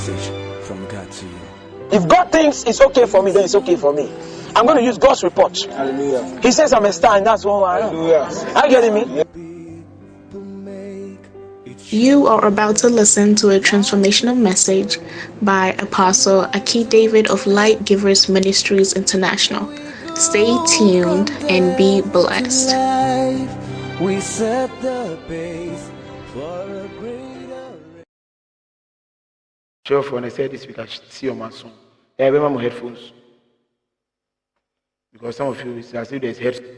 message from God to you. If God thinks it's okay for me, then it's okay for me. I'm going to use God's report. Hallelujah. He says I'm a star, and that's what I am. Hallelujah. Are you getting me? You are about to listen to a transformational message by Apostle Akey David of LIGHTGIVERS Ministries International. Stay tuned and be blessed. We set the pace for a greater. Sure, when I said this week, I should see on my son. I have my headphones. Because some of you, it's as if there's headphones.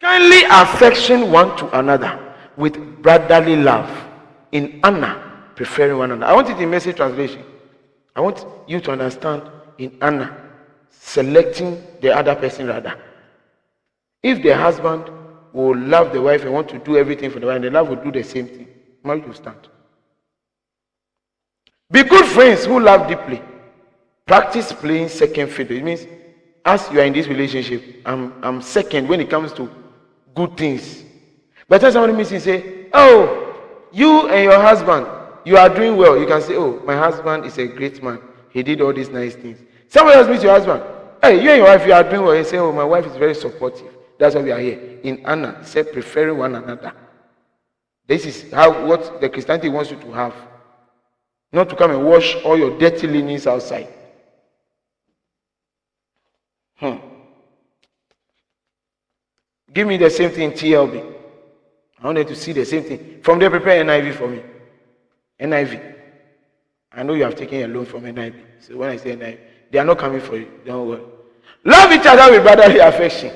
Kindly affection one to another with brotherly love, in honor, preferring one another. I want it in Message translation. I want you to understand in honor, selecting the other person rather. If the husband will love the wife and want to do everything for the wife, the love will do the same thing. Marriage will stand. Be good friends who love deeply. Practice playing second fiddle. It means as you are in this relationship, I'm second when it comes to good things. By the time somebody meets you and say, oh, you and your husband, you are doing well. You can say, oh, my husband is a great man. He did all these nice things. Somebody else meets your husband. Hey, you and your wife, you are doing well. You say, oh, my wife is very supportive. That's why we are here. In honor, say preferring one another. This is what the Christianity wants you to have. Not to come and wash all your dirty linens outside. Give me the same thing in TLB. I want them to see the same thing. From there, prepare NIV for me. NIV. I know you have taken a loan from NIV. So when I say NIV, they are not coming for you. Don't worry. Love each other with brotherly affection.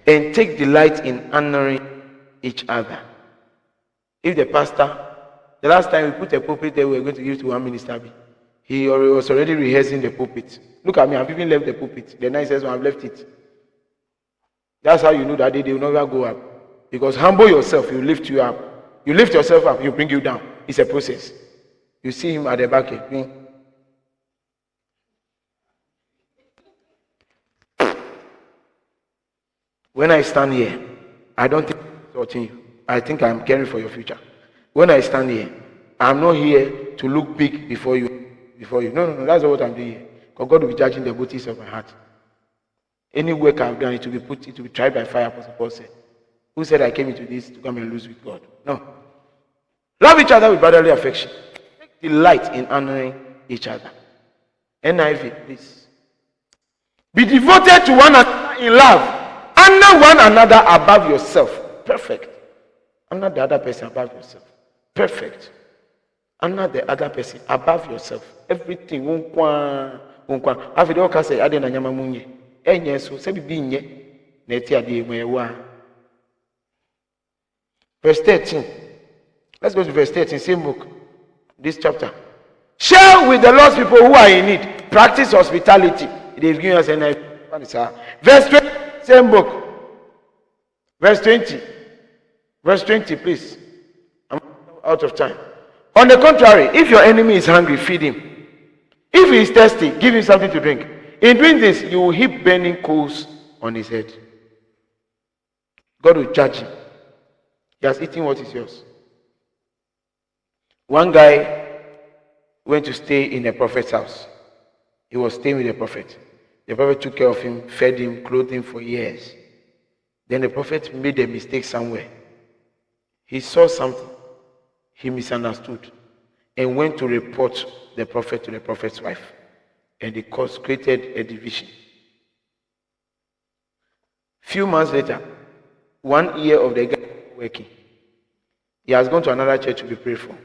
And take delight in honoring each other. If the pastor, the last time we put a pulpit there, we were going to give to one minister. He was already rehearsing the pulpit. Look at me, I've even left the pulpit. The nicest one, I've left it. That's how you know that they will never go up. Because humble yourself, you lift you up. You lift yourself up, you bring you down. It's a process. You see him at the back. When I stand here, I don't think I'm insulting you. I think I'm caring for your future. When I stand here, I'm not here to look big before you. No, that's not what I'm doing here. Because God will be judging the motives of my heart. Any work I've done, it will be tried by fire, Apostle Paul said. Who said I came into this to come and lose with God? No. Love each other with brotherly affection. Take delight in honoring each other. NIV, please. Be devoted to one another in love. Honor one another above yourself. Perfect. Honor the other person above yourself. Perfect. Honor the other person above yourself. Everything. After the oka say, "Ade na nyama munye." Enye so se bibi nye. Na eti ade mwewa. Verse 13. Let's go to verse 13. Same book. This chapter. Share with the lost people who are in need. Practice hospitality. They've given us an verse 20. Same book. Verse 20. Verse 20, please. I'm out of time. On the contrary, if your enemy is hungry, feed him. If he is thirsty, give him something to drink. In doing this, you will heap burning coals on his head. God will judge him. He has eaten what is yours. One guy went to stay in a prophet's house. He was staying with the prophet. The prophet took care of him, fed him, clothed him for years. Then the prophet made a mistake somewhere. He saw something. He misunderstood and went to report the prophet to the prophet's wife. And it created a division. Few months later, 1 year of the guy working, he has gone to another church to be prayed for.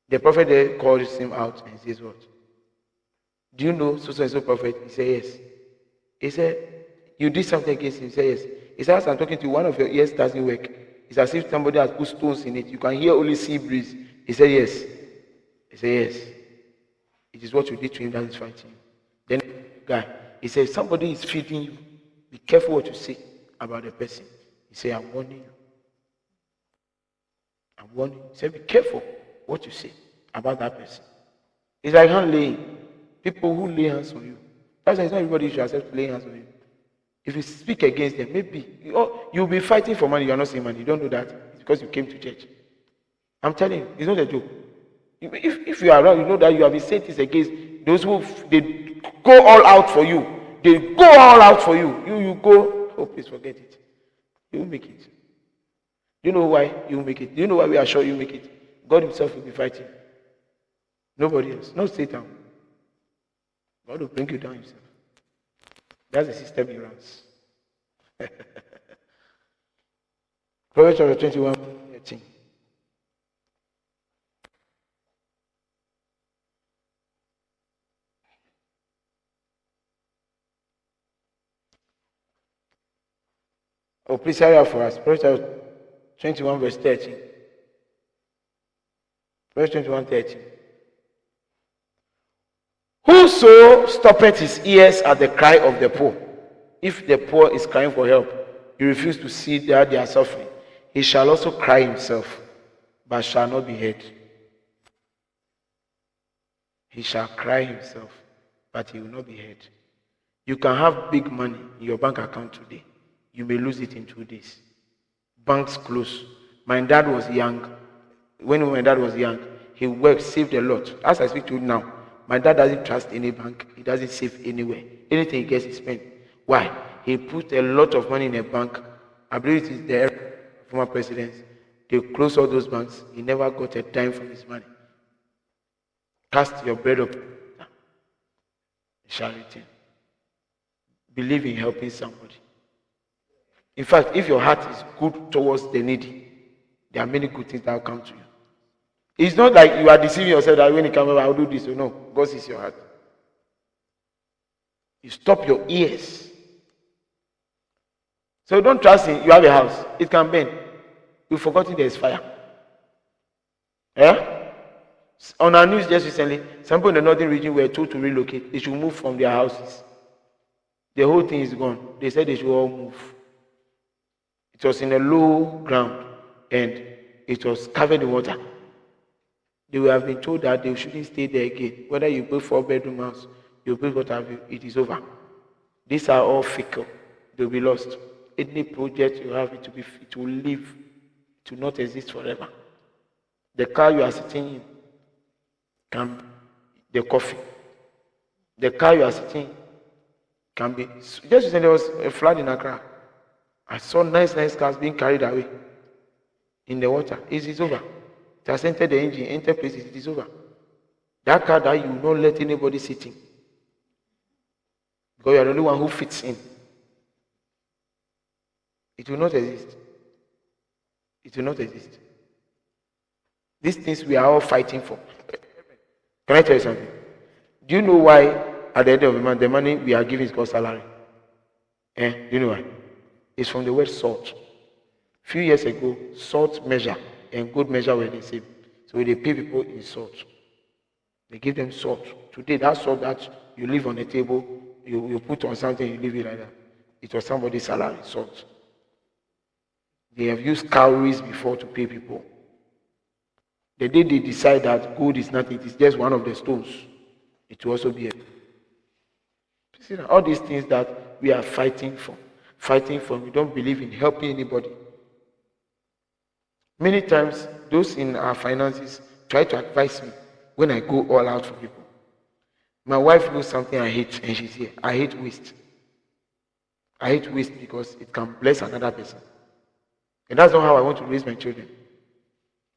The prophet there calls him out and says, what? Do you know so and so prophet? He said, yes. He said, you did something against him? He said, yes. He said, as I'm talking to you, one of your ears doesn't work. It's as if somebody has put stones in it. You can hear only sea breeze. He said, yes. He said, yes. It is what you did to him that is fighting you. Then the guy, he said, somebody is feeding you. Be careful what you say about the person. He said, I'm warning you. I'm warning you. He said, be careful what you say about that person. It's like hand laying. People who lay hands on you. That's why it's not everybody should accept laying hands on you. If you speak against them, maybe you'll be fighting for money. You're not saying money. You don't know that. It's because you came to church. I'm telling you, it's not a joke. If you are around, you know that you have been saying this against those who they go all out for you. They go all out for you. You go, oh, please forget it. You will make it. Do you know why you will make it? Do you know why we are sure you make it? God himself will be fighting. Nobody else. Not Satan. God will bring you down himself. That's the system he runs. Proverbs chapter 21, 13. Oh, please hurry up for us. Proverbs 21, verse 13. Proverbs 21, 13. Whoso stoppeth his ears at the cry of the poor, if the poor is crying for help, he refuse to see that they are suffering, he shall also cry himself, but shall not be heard. He shall cry himself, but he will not be heard. You can have big money in your bank account today. You may lose it in 2 days. Banks close. My dad was young. When my dad was young, he worked, saved a lot. As I speak to you now, my dad doesn't trust any bank. He doesn't save anywhere. Anything he gets, he spends. Why? He put a lot of money in a bank. I believe it is the former president. They closed all those banks. He never got a dime from his money. Cast your bread up. It shall return. Believe in helping somebody. In fact, if your heart is good towards the needy, there are many good things that will come to you. It's not like you are deceiving yourself that when you come over, I'll do this. No, God sees your heart. You stop your ears. So don't trust in you have a house. It can burn. You've forgotten there is fire. Yeah? On our news just recently, some people in the northern region were told to relocate. They should move from their houses. The whole thing is gone. They said they should all move. It was in a low ground and it was covered in water. They will have been told that they shouldn't stay there again. Whether you build 4-bedroom house, you build what have you, it is over. These are all fickle. They will be lost. Any project you have, it will live. It will not exist forever. The car you are sitting in can be the coffee. The car you are sitting in can be. Just recently there was a flood in Accra. I saw nice cars being carried away in the water. It is over. It has entered the engine, entered places, it is over. That car that you will not let anybody sit in. Because you are the only one who fits in. It will not exist. It will not exist. These things we are all fighting for. Can I tell you something? Do you know why at the end of the month, the money we are giving is called salary? Do you know why? It's from the word salt. A few years ago, salt measure and good measure were the same. So they pay people in salt. They give them salt. Today, that salt that you leave on the table, you put on something, you leave it like that. It was somebody's salary, salt. They have used calories before to pay people. The day they decide that gold is nothing, it is just one of the stones, it will also be a... See, all these things that we are fighting for, we don't believe in helping anybody. Many times, those in our finances try to advise me when I go all out for people. My wife knows something I hate, and she's here. I hate waste. I hate waste because it can bless another person. And that's not how I want to raise my children.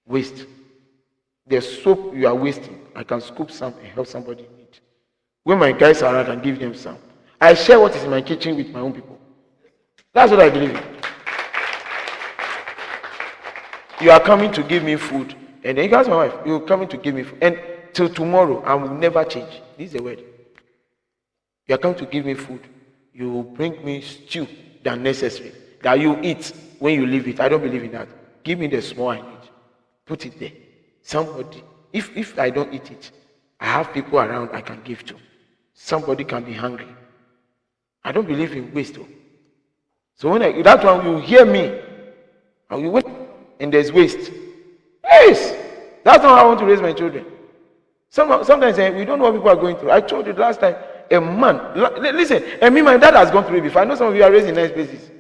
Waste. The soap you are wasting, I can scoop some and help somebody in need. When my guys are around, I can give them some. I share what is in my kitchen with my own people. That's what I believe in. You are coming to give me food, and then you ask my wife, you're coming to give me food. And till tomorrow, I will never change. This is the word. You are coming to give me food. You will bring me stew than necessary. That you eat when you leave it. I don't believe in that. Give me the small I need. Put it there. Somebody, if I don't eat it, I have people around I can give to. Somebody can be hungry. I don't believe in waste. So when that one, you hear me, and you wait, and there's waste. Yes! That's not how I want to raise my children. Sometimes we don't know what people are going through. I told you last time, a man, listen, and me, my dad has gone through it before. I know some of you are raised in nice places.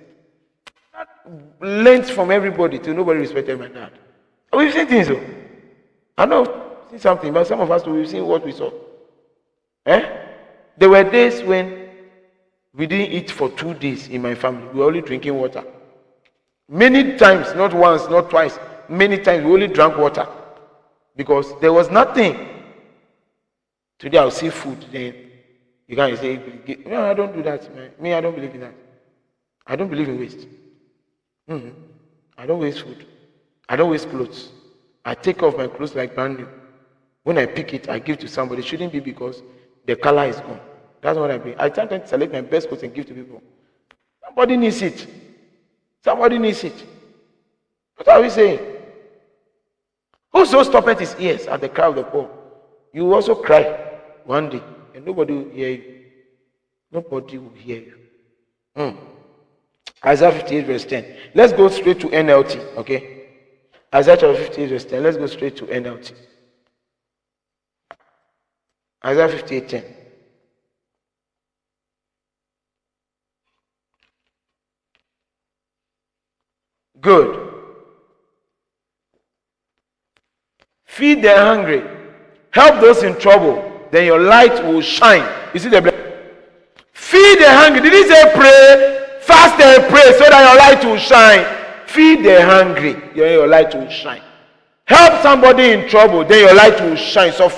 Learned from everybody till nobody respected my dad. We've seen things though. I know seen something, but some of us we've seen what we saw. There were days when we didn't eat for 2 days in my family. We were only drinking water. Many times, not once, not twice, many times we only drank water because there was nothing. Today I'll see food, then you can't say, no, I don't do that, man. Me, I don't believe in that. I don't believe in waste. I don't waste food. I don't waste clothes. I take off my clothes like brand new. When I pick it, I give to somebody. It shouldn't be because the color is gone. That's what I do. I try to select my best clothes and give to people. Somebody needs it. Somebody needs it. What are we saying? Whoso stoppeth his ears at the cry of the poor, you will also cry one day, and nobody will hear you. Nobody will hear you. Isaiah 58 verse 10. Let's go straight to NLT, okay? Isaiah chapter 58 verse 10. Let's go straight to NLT. Isaiah 58 10. Good. Feed the hungry. Help those in trouble. Then your light will shine. You see the blessing? Feed the hungry. Did he say pray? Fast and pray so that your light will shine. Feed the hungry. Then your light will shine. Help somebody in trouble. Then your light will shine. So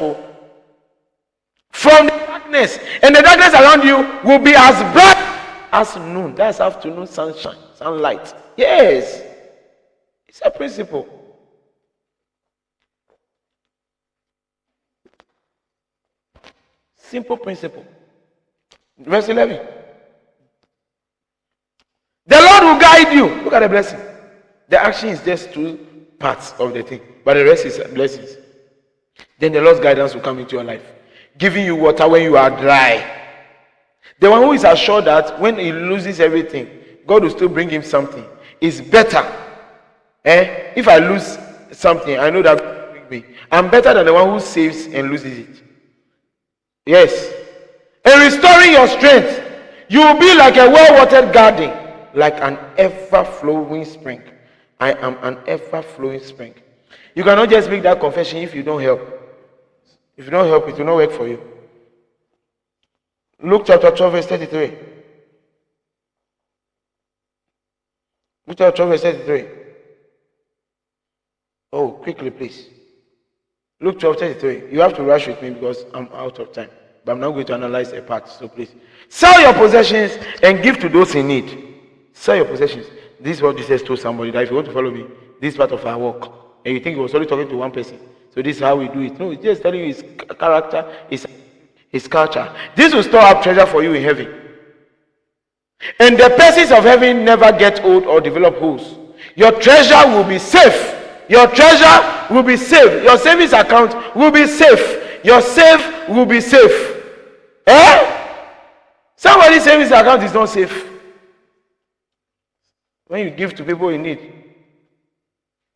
from the darkness. And the darkness around you will be as bright as noon. That's afternoon sunshine. Sunlight. Yes. It's a principle. Simple principle. Verse 11. The Lord will guide you. Look at the blessing. The action is just 2 parts of the thing, but the rest is blessings. Then the Lord's guidance will come into your life, giving you water when you are dry. The one who is assured that when he loses everything, God will still bring him something. Is better. If I lose something, I know that God will bring me. I'm better than the one who saves and loses it. Yes. And restoring your strength, you will be like a well-watered garden, like an ever-flowing spring. I am an ever-flowing spring. You cannot just make that confession if you don't help. If you don't help, it will not work for you. Luke chapter 12 verse 33. Luke chapter 12 verse 33. Oh, quickly please. Luke 12:33. You have to rush with me because I'm out of time. But I'm not going to analyze a part, so please. Sell your possessions and give to those in need. Sell your possessions. This is what Jesus told somebody, that if you want to follow me, this is part of our work. And you think he was only talking to one person. So this is how we do it. No, he's just telling you his character, his culture. This will store up treasure for you in heaven. And the persons of heaven never get old or develop holes. Your treasure will be safe. Your treasure will be safe. Your savings account will be safe. Your safe will be safe. Somebody's savings account is not safe. When you give to people in need,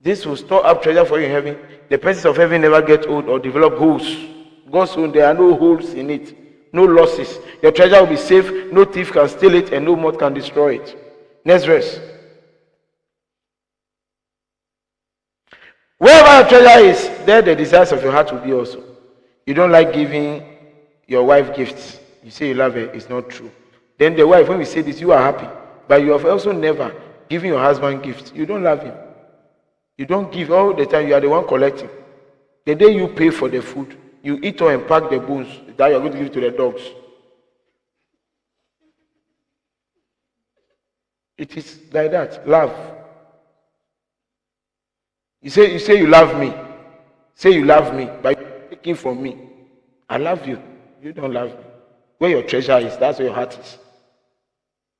this will store up treasure for you in heaven. The persons of heaven never get old or develop holes. God's own, there are no holes in it. No losses. Your treasure will be safe. No thief can steal it and no moth can destroy it. Next verse. Wherever your treasure is, there the desires of your heart will be also. You don't like giving your wife gifts. You say you love her. It's not true. Then the wife, when we say this, you are happy. But you have also never given your husband gifts. You don't love him. You don't give all the time. You are the one collecting. The day you pay for the food, you eat or and pack the bones that you are going to give to the dogs. It is like that. Love. You say you love me. Say you love me, but you're taking from me. I love you. You don't love me. Where your treasure is, that's where your heart is.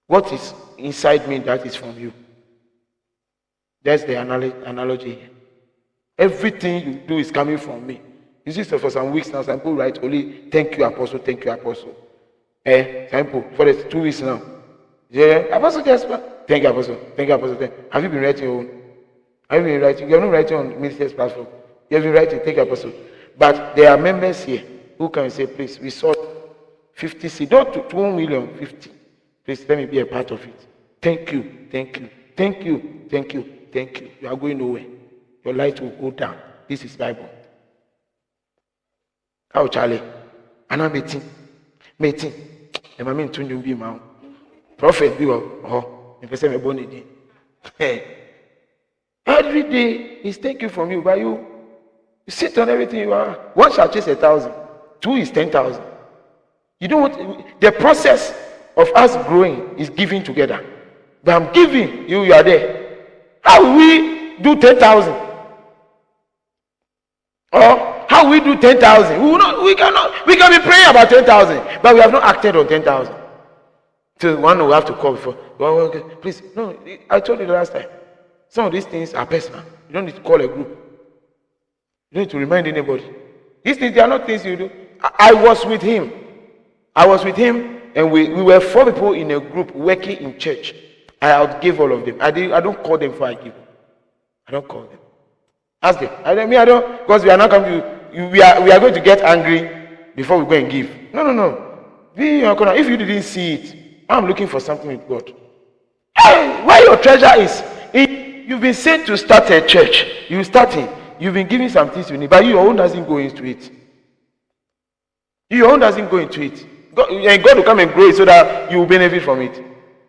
What is inside me, that is from you. That's the analogy here. Everything you do is coming from me. You see, so for some weeks now, some people write only, thank you, Apostle, thank you, Apostle. Some people, for the 2 weeks now. Yeah, Apostle Jasper, thank you, Apostle, thank you, Apostle. Have you been writing your own? Have you been writing? You have not writing on Ministries platform. You have been writing, thank you, Apostle. But there are members here who can say, please, we saw 50 seed, not 2 million, 50. Please let me be a part of it. Thank you, thank you, thank you, thank you, thank you. You are going nowhere. Your light will go down. This is Bible. How Charlie? And I'm meeting. And I mean, to be my prophet, be if I say my bonnet. Every day he's taking from you, but you sit on everything you are. One shall chase 1,000, two is 10,000. You don't want the process of us growing is giving together. But I'm giving, you are there. How will we do 10,000? Or how will we do 10,000? We can be praying about 10,000, but we have not acted on 10,000. So one will have to call before. Well, okay, please, no, I told you the last time. Some of these things are personal. You don't need to call a group. You don't need to remind anybody. These things, they are not things you do. I was with him. And we were 4 people in a group working in church. I outgave all of them. I don't call them before I give them. I don't call them. Ask them. I don't, because we are not coming to, we are going to get angry before we go and give. No. Be in your corner. If you didn't see it, I'm looking for something with God. Hey, where your treasure is. You've been sent to start a church. You're starting. You've been giving some things you need, but your own doesn't go into it. Your own doesn't go into it. God will come and grow it so that you will benefit from it.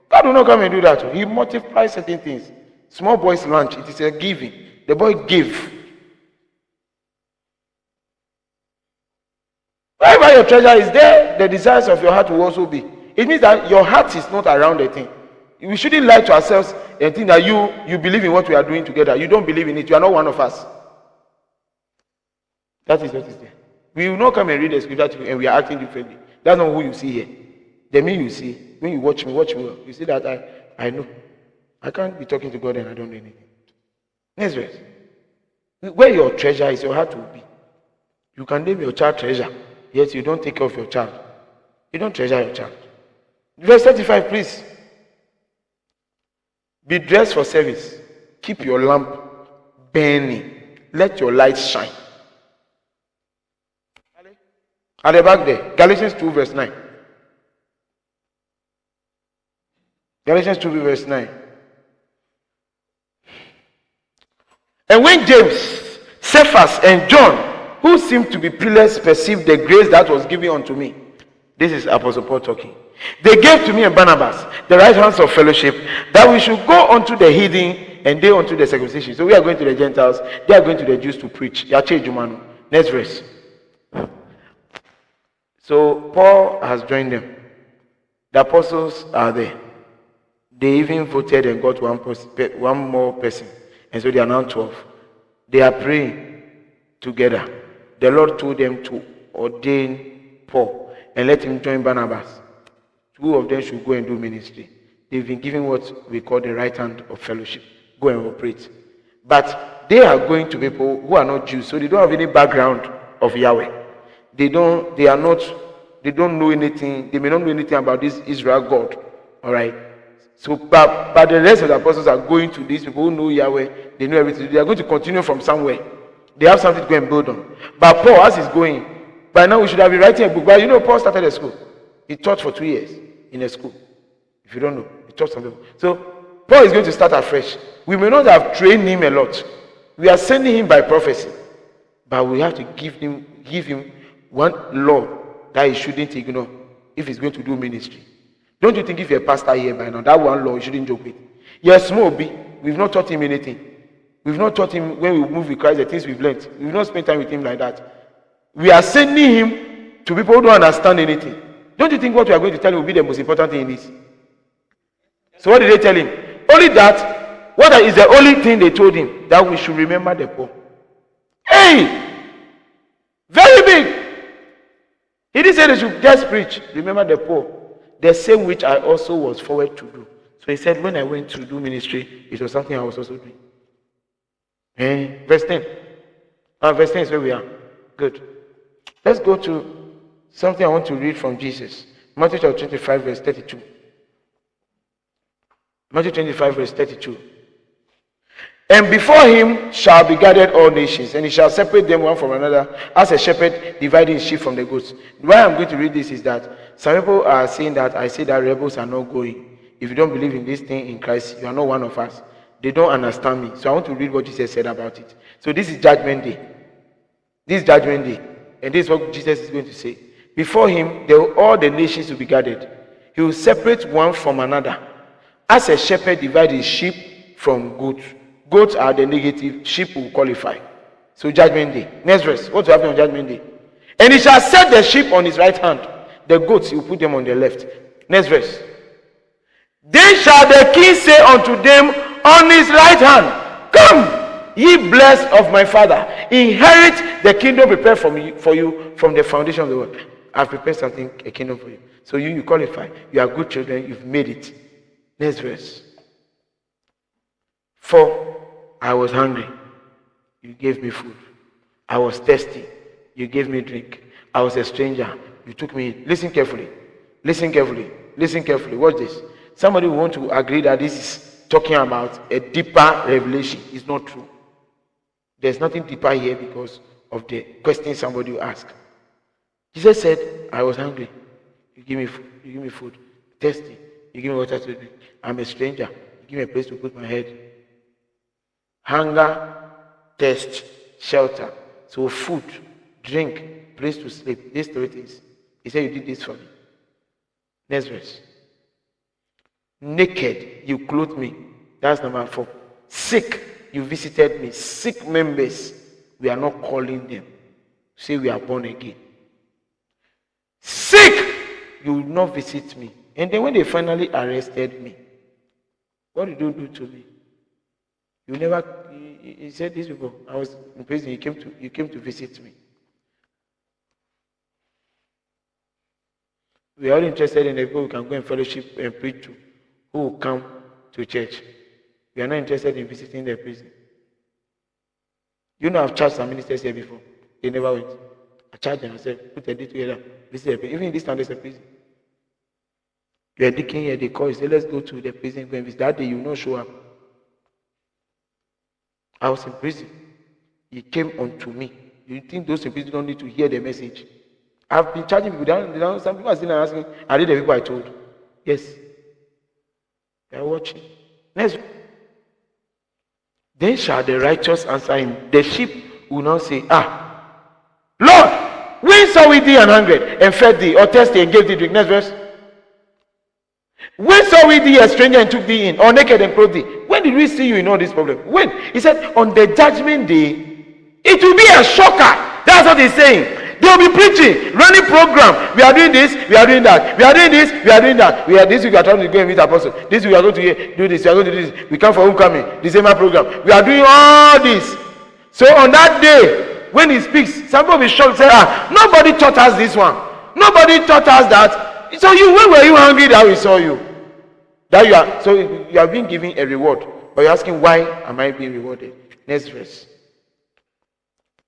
God will not come and do that. He multiplies certain things. Small boy's lunch, it is a giving. The boy give. Wherever your treasure is there, the desires of your heart will also be. It means that your heart is not around the thing. We shouldn't lie to ourselves and think that you believe in what we are doing together. You don't believe in it. You are not one of us. That is what is there. We will not come and read the scripture to you and we are acting differently. That's not who you see here. The me you see, when you watch me well. You see that I know. I can't be talking to God and I don't do anything. Next verse. Where your treasure is, your heart will be. You can name your child treasure, yet you don't take care of your child. You don't treasure your child. Verse 35, please. Be dressed for service. Keep your lamp burning. Let your light shine. At the back there, Galatians 2 verse 9. Galatians 2 verse 9. And when James, Cephas, and John, who seemed to be pillars, perceived the grace that was given unto me. This is Apostle Paul talking. They gave to me and Barnabas the right hands of fellowship, that we should go unto the heathen and they unto the circumcision. So we are going to the Gentiles, they are going to the Jews to preach. Next verse. So Paul has joined them. The apostles are there. They even voted and got one more person. And so they are now 12. They are praying together. The Lord told them to ordain Paul and let him join Barnabas. 2 of them should go and do ministry. They've been given what we call the right hand of fellowship. Go and operate. But they are going to people who are not Jews, so they don't have any background of Yahweh. They don't know anything. They may not know anything about this Israel God. All right. So, but the rest of the apostles are going to these people who know Yahweh. They know everything. They are going to continue from somewhere. They have something to go and build on. But Paul, as he's going, by now we should have been writing a book. But Paul started a school. He taught for 2 years in a school. If you don't know, he taught some people. So Paul is going to start afresh. We may not have trained him a lot. We are sending him by prophecy, but we have to give him one law that he shouldn't ignore if he's going to do ministry. Don't you think if you're a pastor here by now, that one law you shouldn't joke with? Yes, small B. We've not taught him anything. We've not taught him when we move with Christ the things we've learned. We've not spent time with him like that. We are sending him to people who don't understand anything. Don't you think what we are going to tell him will be the most important thing in this? So what did they tell him? Only that. What is the only thing they told him? That we should remember the poor. Hey! Very big. He didn't say they should just preach. Remember the poor. The same which I also was forward to do. So he said, when I went to do ministry, it was something I was also doing. Verse 10. Verse 10 is where we are. Good. Let's go to something I want to read from Jesus. Matthew chapter 25, verse 32. Matthew 25, verse 32. And before him shall be gathered all nations, and he shall separate them one from another, as a shepherd dividing his sheep from the goats. Why I'm going to read this is that some people are saying that I say that rebels are not going. If you don't believe in this thing in Christ, you are not one of us. They don't understand me. So I want to read what Jesus said about it. So this is Judgment Day. This Judgment Day. And this is what Jesus is going to say. Before him, all the nations will be gathered. He will separate one from another. As a shepherd divides his sheep from goats. Goats are the negative, sheep will qualify. So judgment day. Next verse. What will happen on judgment day? And he shall set the sheep on his right hand. The goats, he will put them on the left. Next verse. Then shall the king say unto them on his right hand, Come, ye blessed of my father, inherit the kingdom prepared for you from the foundation of the world. I've prepared something, a kingdom for you. So you qualify. You are good children, you've made it. Next verse. For I was hungry, you gave me food. I was thirsty, you gave me drink. I was a stranger, you took me in. Listen carefully. Listen carefully. Listen carefully. Watch this. Somebody will want to agree that this is talking about a deeper revelation. It's not true. There's nothing deeper here because of the question somebody will ask. Jesus said, I was hungry. You give me food. You give me food. Thirsty. You give me water to drink. I'm a stranger. You give me a place to put my head. Hunger, thirst, shelter. So food, drink, place to sleep. These three things. He said, you did this for me. Next verse. Naked, you clothed me. That's number 4. Sick, you visited me. Sick members, we are not calling them. Say we are born again. Sick, you will not visit me. And then when they finally arrested me, what did you do to me? You never, he said, these people, I was in prison, you came to visit me. We are all interested in the people who can go and fellowship and preach to, who will come to church. We are not interested in visiting the prison. You know, I've charged some ministers here before. They never went. I charged them, I said, put a deal together, visit the prison. Even in this town, there's a prison. You are deacon here, they call you, say, let's go to the prison, go and visit. That day, you will not show up. I was in prison. He came unto me. You think those in prison don't need to hear the message? I've been charging people down. Some people are still asking, are they the people I told? Yes. They are watching. Next. Then shall the righteous answer him. The sheep will now say, Lord, when saw we thee an hungry and fed thee, or thirsty and gave thee drink? Next verse. When saw we thee a stranger and took thee in, or naked and clothed thee? When did we see you in all this problem? When? He said, on the judgment day, it will be a shocker. That's what he's saying. They will be preaching, running program. We are doing this, we are doing that. We are doing this, we are doing that. This week we are trying to go and meet apostle. This week we are going to do this, we are going to do this. We come for homecoming, December program. We are doing all this. So on that day, when he speaks, some people will be shocked, say, nobody taught us this one. Nobody taught us that. So when were you hungry that we saw you? So you are being given a reward. But you're asking, why am I being rewarded? Next verse.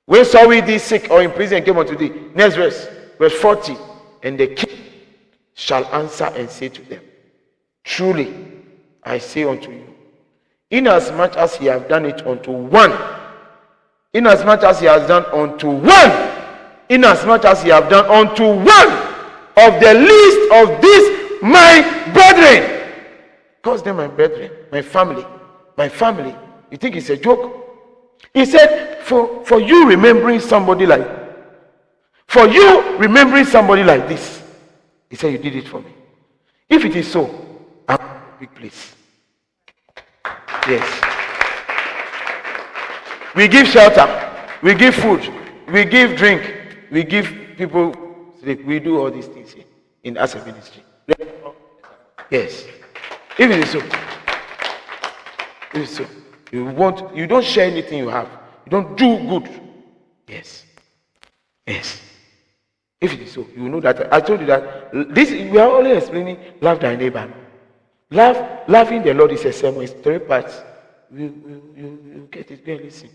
When saw we thee sick or in prison and came unto thee? Next verse. Verse 40. And the king shall answer and say to them, truly, I say unto you, inasmuch as he hath done it unto one, inasmuch as he has done unto one, inasmuch as he hath done unto one of the least of these my brethren. Calls them my brethren, my family. My family. You think it's a joke? He said, for you remembering somebody like this, he said, you did it for me. If it is so, I'm in a big place. Yes. We give shelter, we give food, we give drink, we give people sleep. We do all these things here as a ministry. Yes. If it is so. If it is so. You don't share anything you have. You don't do good. Yes. Yes. If it is so, you know that I told you that we are only explaining love thy neighbor. Loving the Lord is a sermon. It's 3 parts. You get it. Go and listen.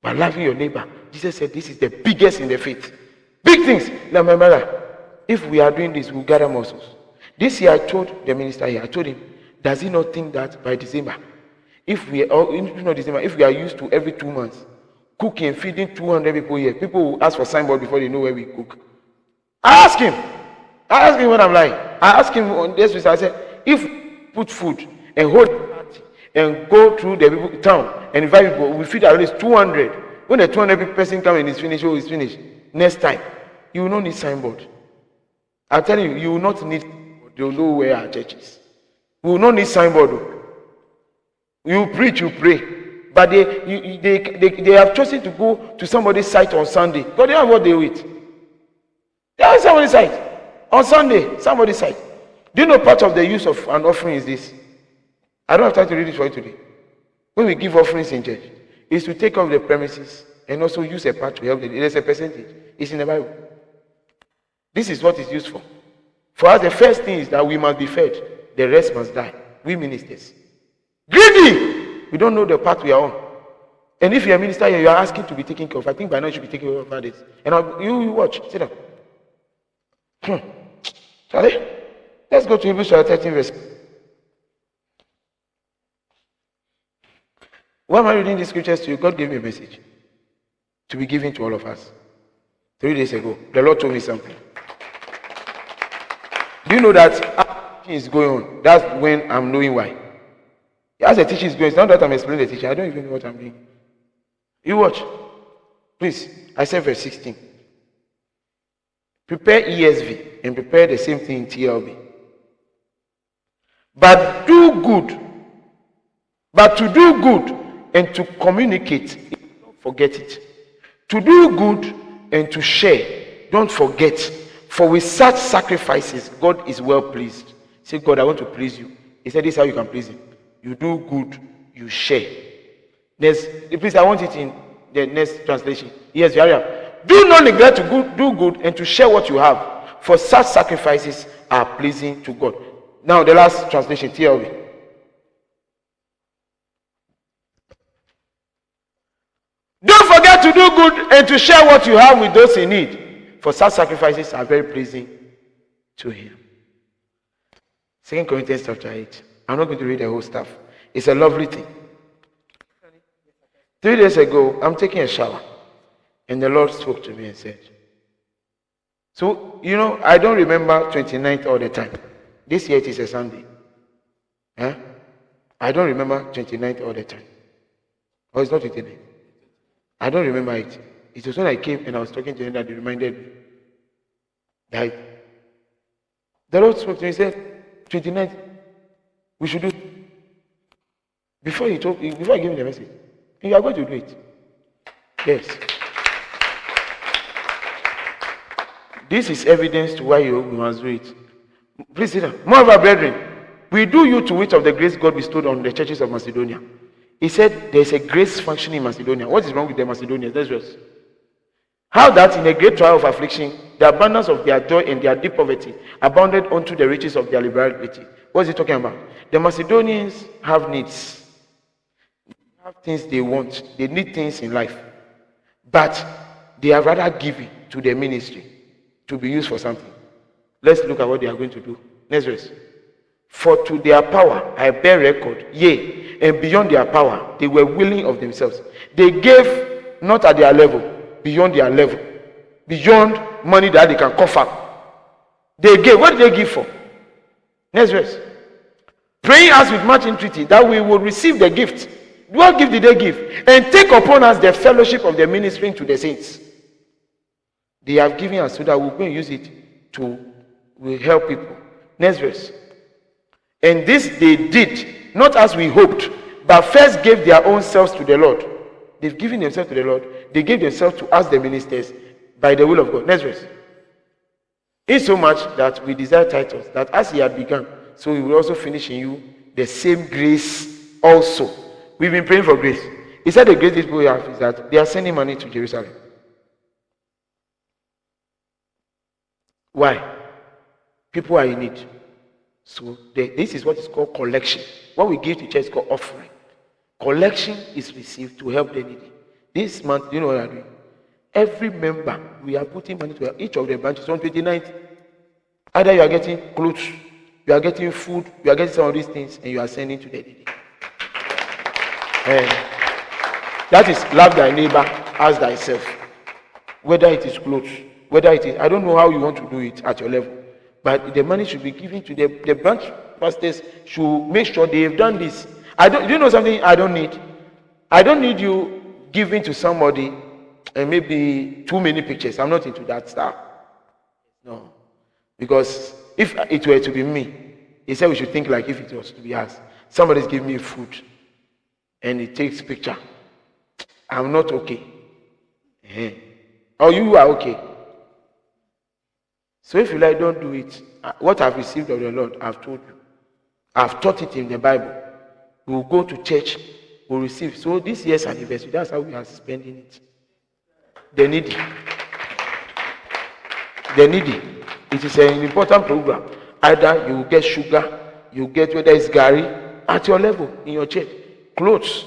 But loving your neighbor, Jesus said this is the biggest in the faith. Big things. Now, my mother, if we are doing this, we'll gather muscles. This year I told the minister here, I told him, does he not think that by December, if we are used to every 2 months cooking and feeding 200 people here, people will ask for signboard before they know where we cook. I asked him when I'm lying. I asked him on this week, I said, if we put food and hold party and go through the people town and invite people, we feed at least 200. When the 200 person come and is finished, it's finished. next time, you will not need signboard. I'm telling you, you will not need, they will know where our church is. We will not need signboard. You preach, you pray. But they have chosen to go to somebody's site on Sunday. Because they have what they eat. They are on somebody's site. On Sunday, somebody's site. Do you know part of the use of an offering is this? I don't have time to read it for you today. When we give offerings in church, is to take off the premises and also use a part to help them. There's a percentage. It's in the Bible. This is what it's used for. For us, the first thing is that we must be fed. The rest must die. We ministers. Greedy! We don't know the path we are on. And if you're a minister here, you are asking to be taken care of. I think by now you should be taking care of this. And you watch. Sit down. Charlie, let's go to Hebrews 13 verse. Why am I reading these scriptures to you? God gave me a message to be given to all of us. 3 days ago, the Lord told me something. Do you know that as teaching is going on, that's when I'm knowing why. As the teaching is going, it's not that I'm explaining the teaching. I don't even know what I'm doing. You watch. Please, I said verse 16. Prepare ESV and prepare the same thing in TLB. But do good. But to do good and to communicate, don't forget it. To do good and to share, don't forget. For with such sacrifices, God is well pleased. Say, God, I want to please you. He said, this is how you can please him. You do good, you share. Please, I want it in the next translation. Yes, hurry up. Do not neglect to do good and to share what you have, for such sacrifices are pleasing to God. Now, the last translation, TLB. Don't forget to do good and to share what you have with those in need, for such sacrifices are very pleasing to him. 2 Corinthians chapter 8. I'm not going to read the whole stuff. It's a lovely thing. 3 days ago, I'm taking a shower, and the Lord spoke to me and said, so, I don't remember 29th all the time. This year it is a Sunday. I don't remember 29th all the time. Oh, it's not 29th. I don't remember it. It was when I came and I was talking to him that he reminded me that the Lord spoke to me and said, 29th, we should do. Before I gave him the message, you are going to do it. Yes. This is evidence to why you must do it. Please sit down. Moreover, brethren, we do you to wit of the grace God bestowed on the churches of Macedonia. He said there's a grace functioning in Macedonia. What is wrong with the Macedonians? That's just how that in a great trial of affliction, the abundance of their joy and their deep poverty abounded unto the riches of their liberality. What is he talking about? The Macedonians have needs. They have things they want. They need things in life. But they are rather given to the ministry to be used for something. Let's look at what they are going to do. Next verse. For to their power I bear record, yea, and beyond their power, they were willing of themselves. They gave not at their level, beyond their level, beyond money that they can cough. They gave. What did they give for? Next verse. Praying us with much entreaty that we will receive the gift. What gift did they give? And take upon us the fellowship of the ministering to the saints. They have given us so that we're going to use it to help people. Next verse. And this they did, not as we hoped, but first gave their own selves to the Lord. They've given themselves to the Lord. They gave themselves to us, the ministers, by the will of God. Next verse. Insomuch that we desire titles, that as he had begun, so he will also finish in you the same grace also. We've been praying for grace. He said the grace these people have is that they are sending money to Jerusalem. Why? People are in need. So this is what is called collection. What we give to church is called offering. Collection is received to help the needy. This month, you know what I'm doing? Every member, we are putting money to each of the branches on 29th. Either you are getting clothes, you are getting food, you are getting some of these things, and you are sending to the needy. And that is love thy neighbor as thyself. Whether it is clothes, whether it is, I don't know how you want to do it at your level. But the money should be given to the branch pastors should make sure they have done this. Do you know something I don't need? I don't need you giving to somebody maybe too many pictures. I'm not into that stuff. No. Because if it were to be me, he said we should think like if it was to be us. Somebody's giving me food and he takes picture. I'm not okay. Or you are okay. So if you like, don't do it. What I've received of the Lord, I've told you. I've taught it in the Bible. We'll go to church, we'll receive. So this year's anniversary, that's how we are spending it. The needy. The needy. It is an important program. Either you get sugar, you get whether it's Gary, at your level, in your church. Clothes.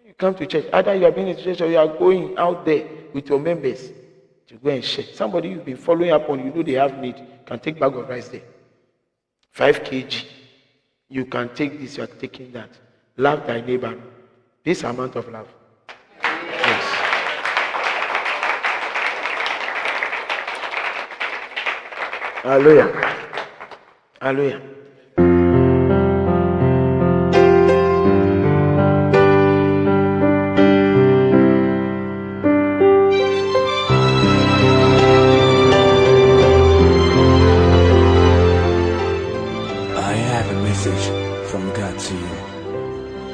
You come to church. Either you are being in church or you are going out there with your members to go and share. Somebody you've been following up on, you know they have need, can take bag of rice there. 5 kg. You can take this, you are taking that. Love thy neighbor. This amount of love. Yes. Hallelujah. Hallelujah. I have a message from God to you.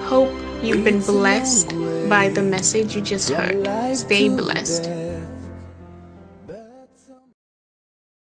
Hope you've been blessed by the message you just heard. Stay blessed.